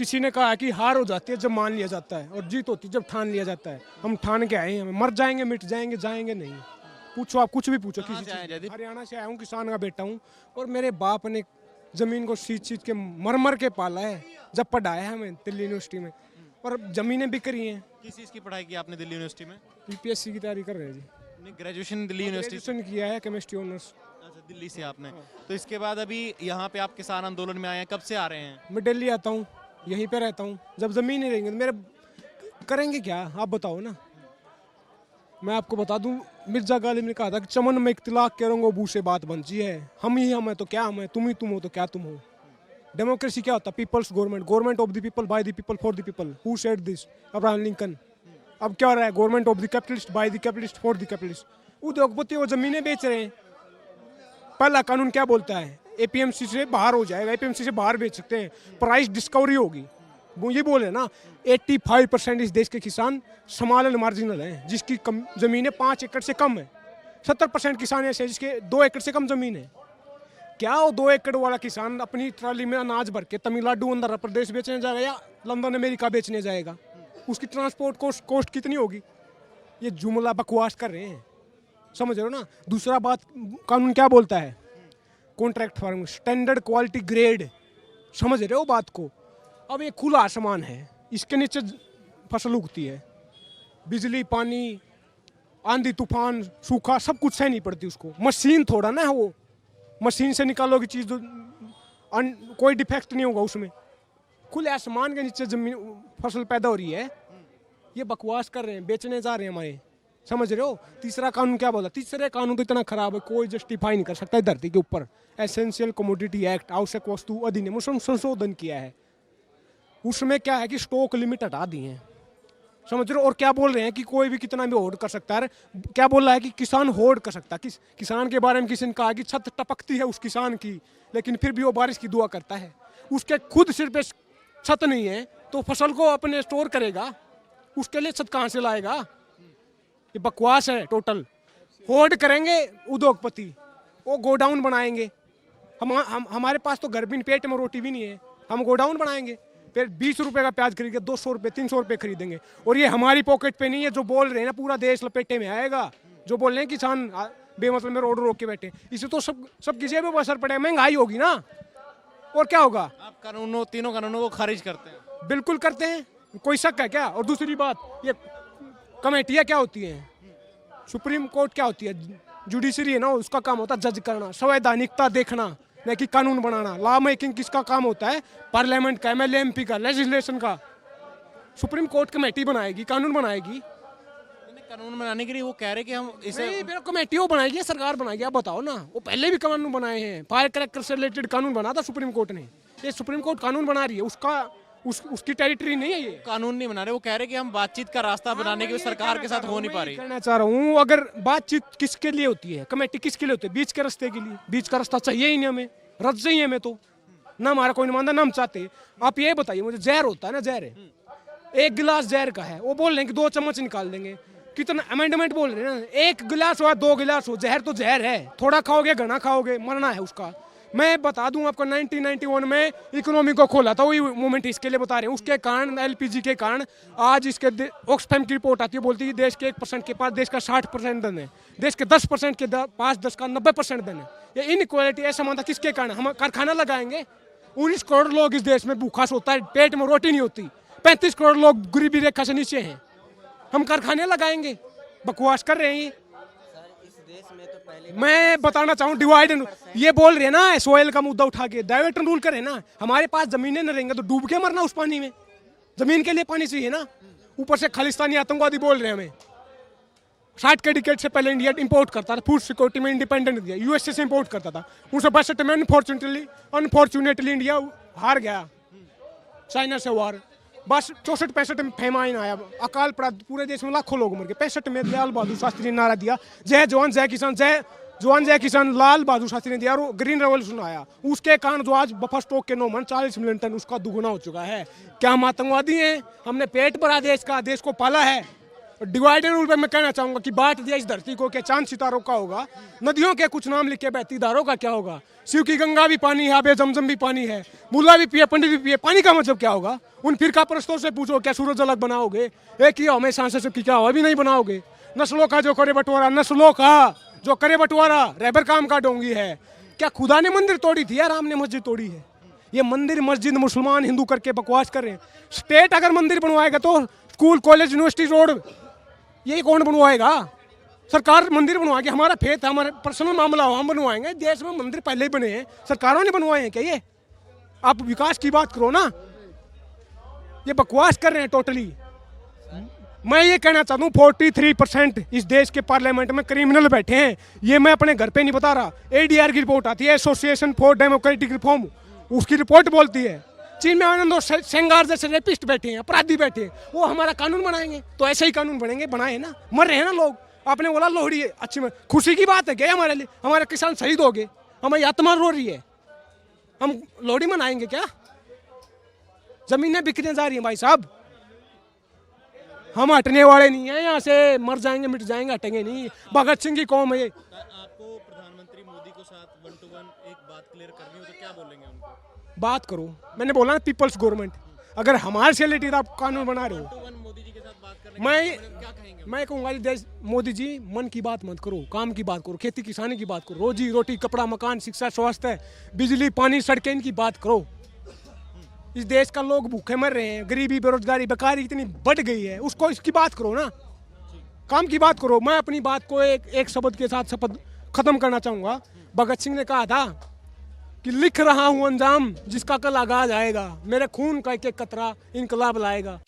किसी ने कहा कि हार हो जाती है जब मान लिया जाता है और जीत होती है जब ठान लिया जाता है। हम ठान के आए हैं, हम मर जाएंगे, मिट जाएंगे, जाएंगे नहीं। पूछो, आप कुछ भी पूछो किसी से आए चीज़। जयदीप? हरियाणा से आया हूँ, किसान का बेटा हूँ। और मेरे बाप ने ज़मीन को सींच सींच के मर मर के पाला है, जब पढ़ाया है हमें दिल्ली यूनिवर्सिटी में। और अब ज़मीनें बिक रही हैं। किस चीज़ की पढ़ाई की आपने दिल्ली यूनिवर्सिटी में? यूपीएससी की तैयारी कर रहे हैं जी। नहीं, ग्रेजुएशन दिल्ली यूनिवर्सिटी से। ग्रेजुएशन किया है, केमिस्ट्री ऑनर्स। अच्छा, दिल्ली से आपने। तो इसके बाद अभी यहाँ पे आप किसान आंदोलन में आए हैं, कब से आ रहे हैं? मैं दिल्ली आता हूँ, यहीं पे रहता हूँ। जब ज़मीन नहीं रहेंगे तो मेरे करेंगे क्या, आप बताओ ना। मैं आपको बता दूं, मिर्जा गालिब ने कहा था कि चमन में इख्तिलाफ करूंगा बू से बात बनती है। हम ही हम है तो क्या हम है, तुम ही तुम हो तो क्या तुम हो। डेमोक्रेसी क्या होता है? Peoples government, government of the people, by the people, for the people. Who said this? Abraham Lincoln. अब क्या हो रहा है? Government of the capitalist, by the capitalist, for the capitalist. उद्योगपति वो जमीनें बेच रहे हैं। पहला कानून क्या बोलता है? एपीएमसी से बाहर हो जाएगा, एपीएमसी से बाहर बेच सकते हैं, प्राइस डिस्कवरी होगी। वो ये बोले ना, 85% इस देश के किसान समाल मार्जिनल हैं, जिसकी कम जमीनें 5 एकड़ से कम है। 70% किसान ऐसे हैं जिसके 2 एकड़ से कम जमीन है। क्या वो 2 एकड़ वाला किसान अपनी ट्राली में अनाज भर के तमिलनाडु, आंध्र प्रदेश बेचने जाएगा या लंदन अमेरिका बेचने जाएगा? उसकी ट्रांसपोर्ट कॉस्ट कितनी होगी? ये जुमला बकवास कर रहे हैं, समझ रहे हो ना। दूसरा बात, कानून क्या बोलता है? Contract farming, standard quality grade, समझ रहे हो बात को। अब ये खुला आसमान है, इसके नीचे फसल उगती है। बिजली, पानी, आंधी तूफान, सूखा, सब कुछ सहनी पड़ती उसको। मशीन थोड़ा ना है वो, मशीन से निकालोगी चीज़ तो कोई डिफेक्ट नहीं होगा उसमें। खुले आसमान के नीचे जमीन फसल पैदा हो रही है। ये बकवास कर रहे हैं, बेचने जा रहे हैं हमारे, समझ रहे हो। तीसरा कानून क्या बोला? तीसरे कानून तो इतना खराब है, कोई जस्टिफाई नहीं कर सकता है धरती के ऊपर। एसेंशियल कमोडिटी एक्ट, आवश्यक वस्तु अधिनियम, उसमें संशोधन किया है। उसमें क्या है कि स्टॉक लिमिट हटा दी है, समझ रहे हो। और क्या बोल रहे हैं कि कोई भी कितना भी होल्ड कर सकता है। क्या बोल रहा है कि किसान होल्ड कर सकता है। किसान के बारे में किसी ने कहा कि छत टपकती है उस किसान की, लेकिन फिर भी वो बारिश की दुआ करता है। उसके खुद सिर पे छत नहीं है तो फसल को अपने स्टोर करेगा, उसके लिए छत कहाँ से लाएगा? ये बकवास है टोटल। होल्ड करेंगे उद्योगपति, वो गोडाउन बनाएंगे। हमारे पास तो घर भी, पेट में रोटी भी नहीं है, हम गोडाउन बनाएंगे। फिर 20 रुपए का प्याज खरीदेंगे, 200 रुपए, 300 रुपए खरीदेंगे। और ये हमारी पॉकेट पे नहीं है। जो बोल रहे हैं ना, पूरा देश लपेटे में आएगा। जो बोल रहे हैं किसान बेमतलब में रोड रोक के बैठे, इससे तो सब किसी पे असर पड़ेगा, महंगाई होगी ना। और क्या होगा? आप कानूनों, तीनों कानूनों को खारिज करते हैं? बिल्कुल करते हैं, कोई शक है क्या? और दूसरी बात, ये कमेटियाँ क्या होती हैं? सुप्रीम कोर्ट क्या होती है? जुडिशरी है ना, उसका काम होता है जज करना, संवैधानिकता देखना, न कि कानून बनाना। लॉ मेकिंग किसका काम होता है? पार्लियामेंट का, एमएलए एमपी का, लेजिस्लेशन का। सुप्रीम कोर्ट कमेटी बनाएगी, कानून बनाएगी। कानून बनाने के लिए वो कह रहे कि हम इसे कमेटी वो बनाएगी, सरकार बनाएगी। आप बताओ ना, वो पहले भी कानून बनाए हैं। फायर क्रैकर से रिलेटेड कानून बना था सुप्रीम कोर्ट ने। ये सुप्रीम कोर्ट कानून बना रही है, उसकी टेरिटरी नहीं है ये। कानून नहीं बना रहे, वो कह रहे कि हम बातचीत का रास्ता बनाने की सरकार के साथ हो नहीं पा रही। कहना चाह रहा हूँ, अगर बातचीत किसके लिए होती है, कमेटी किसके लिए होती है? बीच के रास्ते के लिए। बीच का रास्ता चाहिए ही नहीं हमें, रद्द चाहिए हमें तो ना। हमारा कोई नहीं मानता ना हम चाहते। आप ये बताइए मुझे, जहर होता है ना, जहर है, 1 गिलास जहर का है, वो बोल रहे हैं कि 2 चम्मच निकाल देंगे। कितना अमेंडमेंट बोल रहे हैं ना, 1 गिलास हो 2 गिलास हो, जहर तो जहर है। थोड़ा खाओगे घना खाओगे, मरना है उसका। मैं बता दूं आपको, 1991 में इकोनॉमी को खोला था, वही मूवमेंट इसके लिए बता रहे हैं। उसके कारण, एलपीजी के कारण आज इसके ऑक्सफैम की रिपोर्ट आती है, बोलती है देश के 1% के पास देश का 60% धन है, देश के 10% के पास देश का 90% धन है। ये इनइक्वालिटी ऐसा मानता किसके कारण? हम कारखाना लगाएंगे। 19 करोड़ लोग इस देश में भूखा सोता है, पेट में रोटी नहीं होती। 35 करोड़ लोग गरीबी रेखा से नीचे हैं। हम कारखाने लगाएंगे? बकवास कर रहे हैं ये। मैं बताना चाहूँ, डिवाइड एंड, ये बोल रहे हैं ना सोयल का मुद्दा उठा के, डाइवर्ट एंड रूल करे ना। हमारे पास जमीनें न रहेंगे तो डूब के मरना उस पानी में। जमीन के लिए पानी चाहिए ना। ऊपर से खालिस्तानी आतंकवादी बोल रहे हैं हमें। 60 के डिकेड से पहले इंडिया इंपोर्ट करता था, फूड सिक्योरिटी में इंडिपेंडेंट दिया, यूएसए से इंपोर्ट करता था। 1962 में अनफॉर्चुनेटली इंडिया हार गया चाइना से वार। बस 64-65 में फेमाइन आया, अकाल पड़ा, पूरे देश में लाखों लोग मर गए। 65 में लाल बहादुर शास्त्री ने नारा दिया, जय जवान जय किसान, जय जवान जय किसान, लाल बहादुर शास्त्री ने दिया, और ग्रीन रेवोल्यूशन आया। उसके कारण जो आज बफर स्टॉक के नौमान 40 मिलियन टन, उसका दुगुना हो चुका है। क्या हम आतंकवादी हैं? हमने पेट भरा देश का, देश को पाला है। डिवाइड एंड रूल पे मैं कहना चाहूंगा कि बांट दिया इस धरती को, क्या चांद सितारों का होगा, नदियों के कुछ नाम लिख के बहती धारों का क्या होगा, शिव की गंगा भी पानी है, आबे जमजम भी पानी है, मुल्ला भी पिए पंडित भी पिए, पानी का मतलब क्या होगा। उन फिरका परस्तों से पूछो क्या सूरज अलग बनाओगे, एक ही हमें सांसें से क्या हो भी नहीं बनाओगे। नस्लों का जो करे बंटवारा, नस्लों का जो करे बंटवारा, रहबर काम का डोंगी है। क्या खुदा ने मंदिर तोड़ी थी या राम ने मस्जिद तोड़ी है। ये मंदिर मस्जिद मुसलमान हिंदू करके बकवास कर रहे हैं। स्टेट अगर मंदिर बनवाएगा तो स्कूल कॉलेज यूनिवर्सिटी रोड यही कौन बनवाएगा। सरकार मंदिर बनवाएगी, हमारा फेथ है, हमारा पर्सनल मामला हो हम बनवाएंगे। देश में मंदिर पहले ही बने हैं, सरकारों ने बनवाए हैं क्या। ये आप विकास की बात करो ना, ये बकवास कर रहे हैं टोटली। मैं ये कहना चाहता हूँ 43% इस देश के पार्लियामेंट में क्रिमिनल बैठे हैं। ये मैं अपने घर पे नहीं बता रहा, ADR की रिपोर्ट आती है, एसोसिएशन फॉर डेमोक्रेटिक रिफॉर्म, उसकी रिपोर्ट बोलती है। चीन में आनंद और सेंगार जैसे रेपिस्ट बैठे हैं, अपराधी बैठे हैं, वो हमारा कानून बनाएंगे तो ऐसे ही कानून बनेंगे, बनाए ना, मर रहे हैं ना लोग। आपने बोला लोहड़ी है, अच्छी में खुशी की बात है क्या हमारे लिए, हमारे किसान शहीद हो गए, हमारी आत्मा रो रही है, हम लोहड़ी मनाएंगे क्या। जमीनें बिकने जा रही हैं भाई साहब, हम हटने वाले नहीं हैं यहाँ से, मर जाएंगे मिट जाएंगे, हटेंगे नहीं। भगत सिंह की कौम है ये। आपको प्रधानमंत्री मोदी को साथ 1 to 1 एक बात क्लियर करनी हो तो क्या बोलेंगे उनको। बात करो, मैंने बोला ना पीपल्स गवर्नमेंट, अगर हमारे से रिलेटेड आप कानून बना रहे हो, 1 to 1 मोदी जी के साथ बात करने क्या कहेंगे। मैं कहूँगा देश मोदी जी मन की बात मत करो, काम की बात करो, खेती किसानी की बात करो, रोजी रोटी कपड़ा मकान शिक्षा स्वास्थ्य बिजली पानी सड़कें इनकी बात करो। इस देश का लोग भूखे मर रहे हैं, गरीबी बेरोजगारी बेकारी इतनी बढ़ गई है, उसको इसकी बात करो ना, काम की बात करो। मैं अपनी बात को एक शब्द के साथ शपथ खत्म करना चाहूँगा। भगत सिंह ने कहा था कि लिख रहा हूँ अंजाम जिसका कल आगाज आएगा, मेरे खून का एक एक कतरा इनकलाब लाएगा।